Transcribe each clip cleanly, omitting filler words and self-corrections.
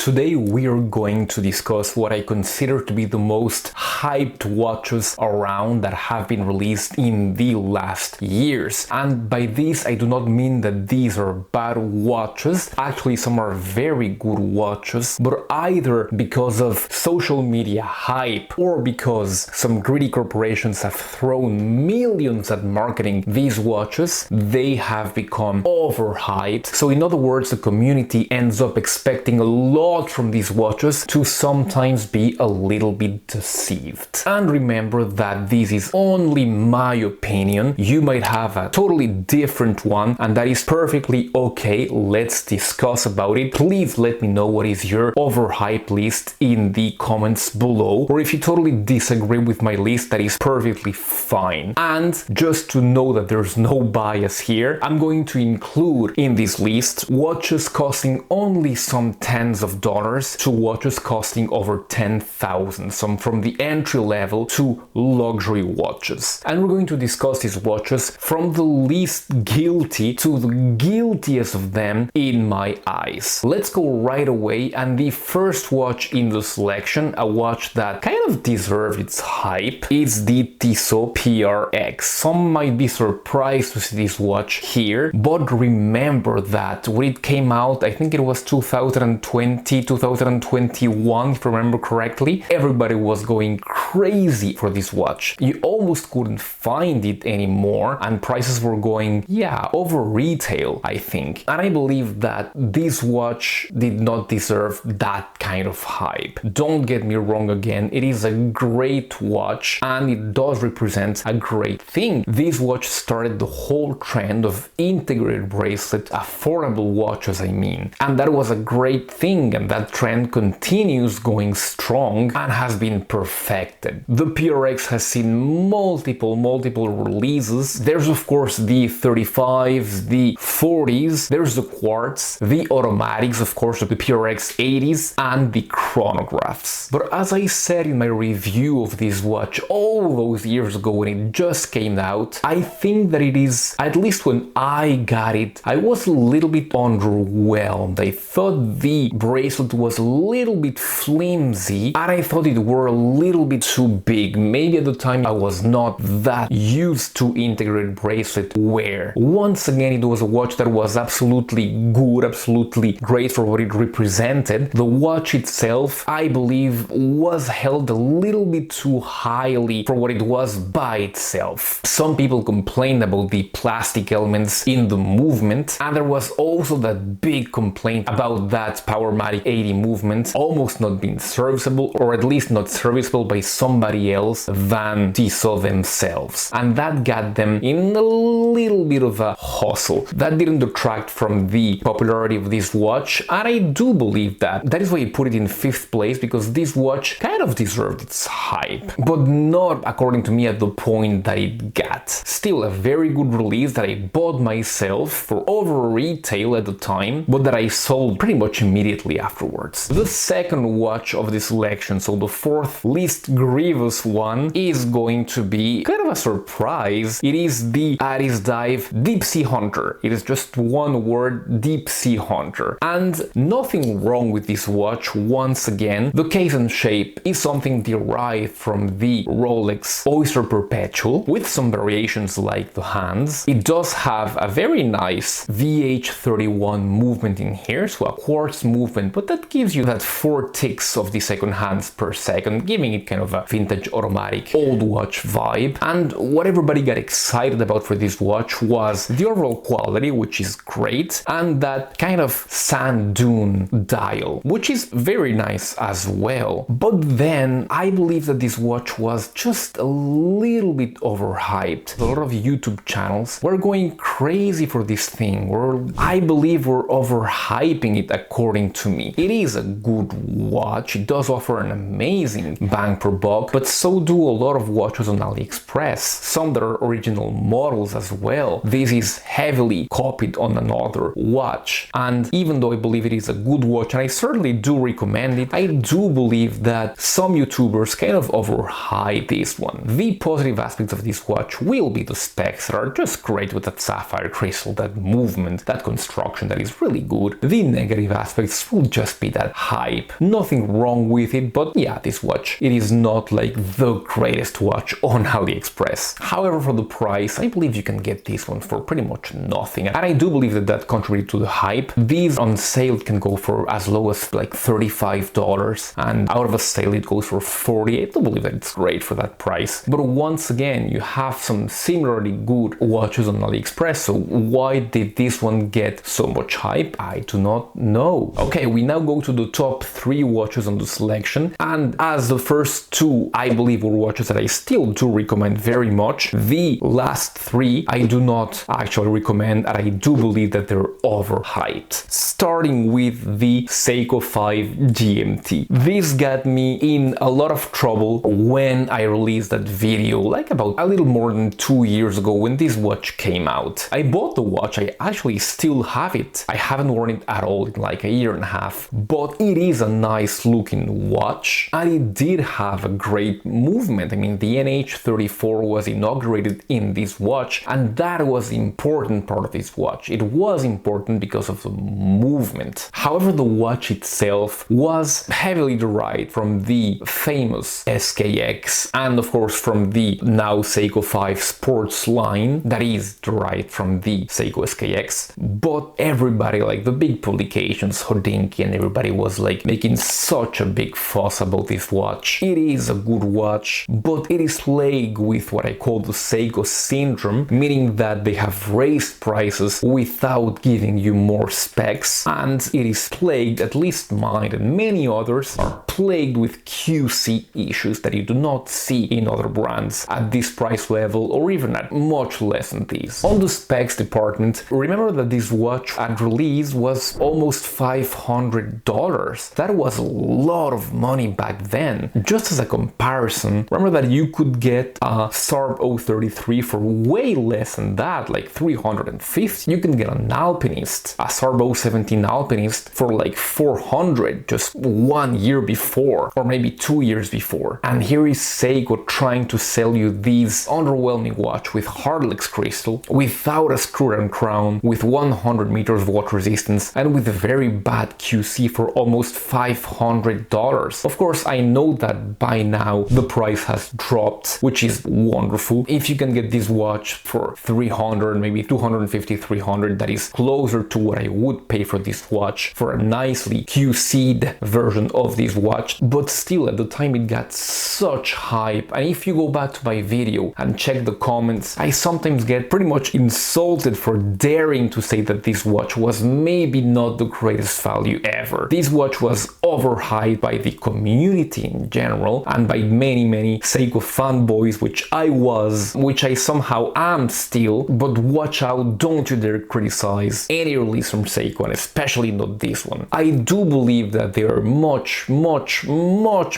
Today we are going to discuss what I consider to be the most hyped watches around that have been released in the last years. And by this I do not mean that these are bad watches. Actually, some are very good watches, but either because of social media hype or because some greedy corporations have thrown millions at marketing these watches, they have become overhyped. So in other words, the community ends up expecting a lot from these watches to sometimes be a little bit deceived. And remember that this is only my opinion. You might have a totally different one, and that is perfectly okay. Let's discuss about it. Please let me know what is your overhype list in the comments below, or if you totally disagree with my list, that is perfectly fine. And just to know that there's no bias here, I'm going to include in this list watches costing only some tens of dollars to watches costing over 10,000, some from the entry level to luxury watches. And we're going to discuss these watches from the least guilty to the guiltiest of them in my eyes. Let's go right away, and the first watch in the selection, a watch that kind of deserved its hype, is the Tissot PRX. Some might be surprised to see this watch here, but remember that when it came out, I think it was 2020, 2021, if I remember correctly, everybody was going crazy for this watch. You almost couldn't find it anymore, and prices were going, over retail, I think. And I believe that this watch did not deserve that kind of hype. Don't get me wrong again, it is a great watch and it does represent a great thing. This watch started the whole trend of integrated bracelet, affordable watches I mean. And that was a great thing, and that trend continues going strong and has been perfected. The PRX has seen multiple releases. There's of course the 35s, the 40s, there's the quartz, the automatics, of course, of the PRX 80s, and the chronographs. But as I said in my review of this watch all those years ago when it just came out, I think that it is, at least when I got it, I was a little bit underwhelmed. I thought the bracelet was a little bit flimsy, and I thought it were a little bit too big. Maybe at the time I was not that used to integrated bracelet wear. Once again, it was a watch that was absolutely good, absolutely great for what it represented. The watch itself, I believe, was held a little bit too highly for what it was by itself. Some people complained about the plastic elements in the movement, and there was also that big complaint about that Powermatic 80 movement almost not being serviceable, or at least not serviceable by somebody else than Tissot themselves. And that got them in a little bit of a hustle. That didn't detract from the popularity of this watch, and I do believe that. That is why I put it in 5th place, because this watch kind of deserved its hype, but not according to me at the point that it got. Still a very good release that I bought myself for over retail at the time, but that I sold pretty much immediately afterwards. The second watch of this selection, so the 4th least grievous one, is going to be kind of a surprise. It is the Aris Dive Deep Sea Hunter. It is just one word, Deep Sea Hunter. And nothing wrong with this watch. Once again, the case and shape is something derived from the Rolex Oyster Perpetual, with some variations like the hands. It does have a very nice VH31 movement in here, so a quartz movement, but that gives you that 4 ticks of the second hands per second, giving it kind of a vintage automatic old watch vibe. And what everybody got excited about for this watch was the overall quality, which is great, and that kind of sand dune dial, which is very nice as well. But then I believe that this watch was just a little bit overhyped. A lot of YouTube channels were going crazy for this thing, or I believe we're overhyping it according to me. It is a good watch, it does offer an amazing bang per buck, but so do a lot of watches on AliExpress, some that are original models as well. This is heavily copied on another watch, and even though I believe it is a good watch, and I certainly do recommend it, I do believe that some YouTubers kind of overhype this one. The positive aspects of this watch will be the specs that are just great with that sapphire crystal, that movement, that construction that is really good. The negative aspects will just be that hype. Nothing wrong with it, but yeah, this watch, it is not like the greatest watch on AliExpress. However, for the price, I believe you can get this one for pretty much nothing. And I do believe that that contributed to the hype. These on sale can go for as low as like $35, and out of a sale it goes for $40. I do believe that it's great for that price. But once again, you have some similarly good watches on AliExpress, so why did this one get so much hype? I do not know. Okay, we now go to the top 3 watches on the selection, and as the first 2 I believe were watches that I still do recommend very much, the last 3 I do not actually recommend, and I do believe that they're overhyped. Starting with the Seiko 5 GMT. This got me in a lot of trouble when I released that video, like about a little more than 2 years ago when this watch came out. I bought the watch, I actually still have it. I haven't worn it at all in like a year and a half, but it is a nice looking watch and it did have a great movement. I mean, the NH34 was inaugurated in this watch, and that was the important part of this watch. It was important because of the movement. However, the watch itself was heavily derived from the famous SKX and of course from the now Seiko 5 Sports line that is derived from the Seiko SKX. But everybody, like the big publications, Horologique and everybody, was like making such a big fuss about this watch. It is a good watch, but it is plagued with what I call the Seiko syndrome, meaning that they have raised prices without giving you more specs, and it is plagued, at least mine and many others, are plagued with QC issues that you do not see in other brands at this price level or even at much less than these. On the specs department, remember that this watch at release was almost $500. That was a lot of money back then. Just as a comparison, remember that you could get a SARB 033 for way less than that, like $350. You can get an Alpinist, a SARB 017 Alpinist, for like $400 just 1 year before, or maybe 2 years before. And here is Seiko trying to sell you this underwhelming watch with Hardlex crystal, without a screw-down crown, with 100 meters of water resistance, and with a very bad QC for almost $500. Of course, I know that by now the price has dropped, which is wonderful. If you can get this watch for 300, maybe 250, 300, that is closer to what I would pay for this watch for a nicely QC'd version of this watch. But still, at the time it got such hype, and if you go back to my video and check the comments, I sometimes get pretty much insulted for daring to say that this watch was maybe not the greatest value ever. This watch was overhyped by the community in general and by many Seiko fanboys, which I was, which I somehow am still. But watch out, don't you dare criticize any release from Seiko, and especially not this one. I do believe that there are much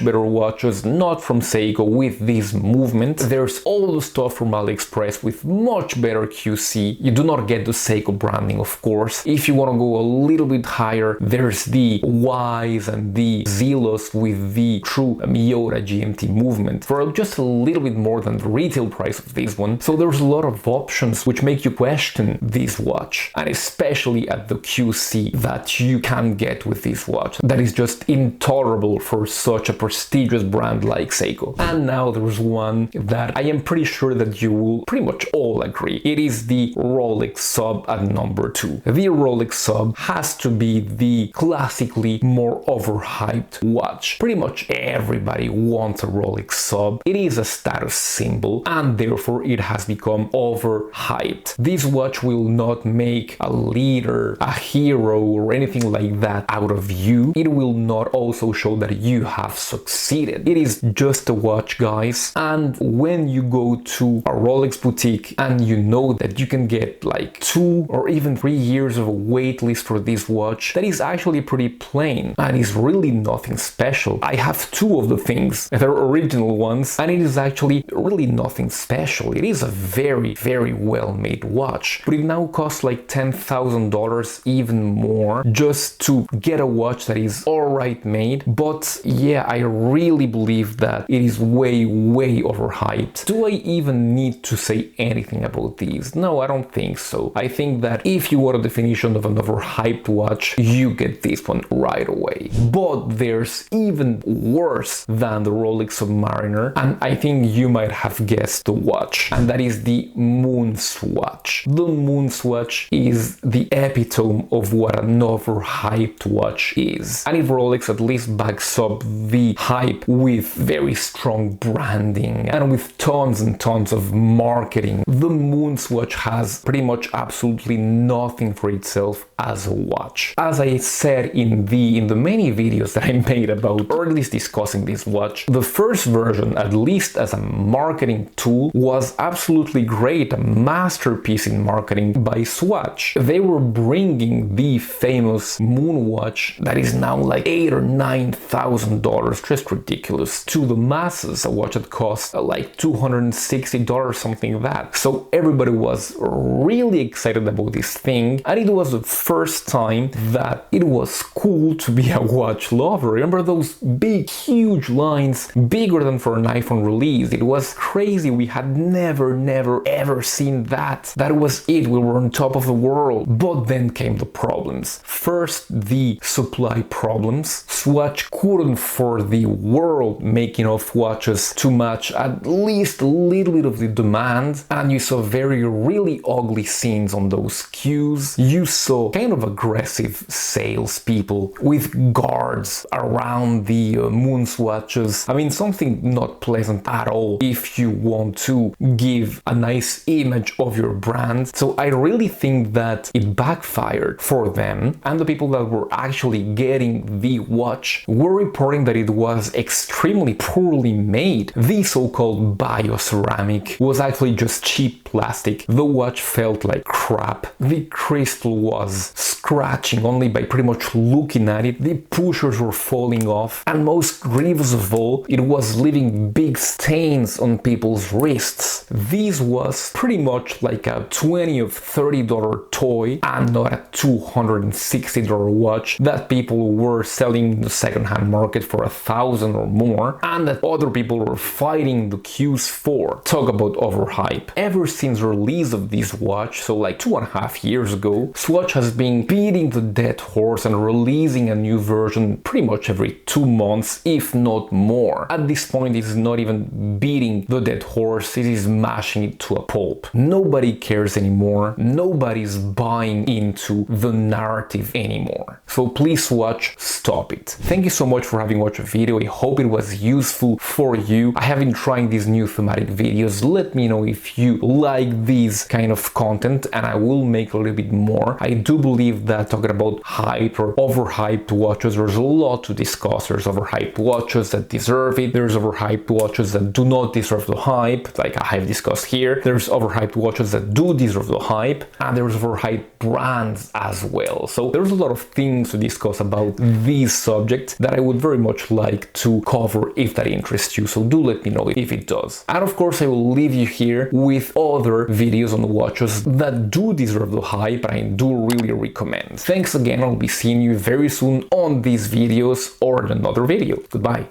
better watches not from Seiko with this movement. There's all the stuff from AliExpress with much better QC. You do not get the Seiko branding, of course. If you want to go a little bit higher, there's the Wise and the Zelos with the true Miura GMT movement for just a little bit more than the retail price of this one. So there's a lot of options which make you question this watch, and especially at the QC that you can get with this watch. That is just intolerable for such a prestigious brand like Seiko. And now there's one that I am pretty sure that you will pretty much all agree. It is the Rolex Sub at number 2. The Rolex Sub has to be the classically more overhyped watch. Pretty much everybody wants a Rolex Sub. It is a status symbol, and therefore it has become overhyped. This watch will not make a leader, a hero, or anything like that out of you. It will not also show that you have succeeded. It is just a watch, guys. And when you go to a Rolex boutique and you know that you can get like 2 or even 3 years of a wait list for this watch, that is actually pretty plain. And is really nothing special. I have two of the things that are original ones, and it is actually really nothing special. It is a very, very well made watch, but it now costs like $10,000, even more, just to get a watch that is alright made. But yeah, I really believe that it is way, way overhyped. Do I even need to say anything about these? No, I don't think so. I think that if you want a definition of an overhyped watch, you get this one right away. But there's even worse than the Rolex Submariner, and I think you might have guessed the watch, and that is the Moon Swatch. The Moon Swatch is the epitome of what an overhyped watch is, and if Rolex at least backs up the hype with very strong branding and with tons and tons of marketing, the Moon Swatch has pretty much absolutely nothing for itself as a watch. As I said in the many videos that I made about, or at least discussing this watch, the first version, at least as a marketing tool, was absolutely great, a masterpiece in marketing by Swatch. They were bringing the famous Moon watch that is now like $8,000 or $9,000, just ridiculous, to the masses, a watch that costs like $260, something like that. So everybody was really excited about this thing, and it was the first time that it was cool to be a watch lover. Remember those big, huge lines, bigger than for an iPhone release? It was crazy. We had never, ever seen that. That was it. We were on top of the world. But then came the problems. First, the supply problems. Swatch couldn't for the world make enough watches to match at least a little bit of the demand, and you saw really ugly scenes on those queues. You saw kind of aggressive salespeople with guards around the Moon Swatches. I mean, something not pleasant at all if you want to give a nice image of your brand. So I really think that it backfired for them, and the people that were actually getting the watch were reporting that it was extremely poorly made. The so-called bioceramic was actually just cheap plastic. The watch felt like crap. The crystal was scratching only by pretty much looking at it. The pushers were falling off, and most grievous of all, it was leaving big stains on people's wrists. This was pretty much like a $20 or $30 toy, and not a $260 watch that people were selling in the second-hand market for $1,000 or more, and that other people were fighting the queues for. Talk about overhype. Ever since the release of this watch, so like 2.5 years ago, Swatch has been beating the dead horse and releasing a new version pretty much every 2 months, if not more. At this point, it is not even beating the dead horse, it is mashing it to a pulp. Nobody cares anymore. Nobody's buying into the narrative anymore. So please, Swatch, stop it. Thank you so much for having watched the video. I hope it was useful for you. I have been trying these new thematic videos. Let me know if you like these kind of content, and I will make a little bit more. I do believe that talking about hype or overhyped watches, there's a lot to discuss. There's overhyped watches that deserve it. There's overhyped watches that do not deserve the hype, like I have discussed here. There's overhyped watches that do deserve the hype, and there's overhyped brands as well. So there's a lot of things to discuss about this subject that I would very much like to cover if that interests you. So do let me know if it does. And of course, I will leave you here with other videos on watches that do deserve the hype, and I do really recommend. Thanks again. I'll be seeing you very soon on these videos or in another video. Goodbye.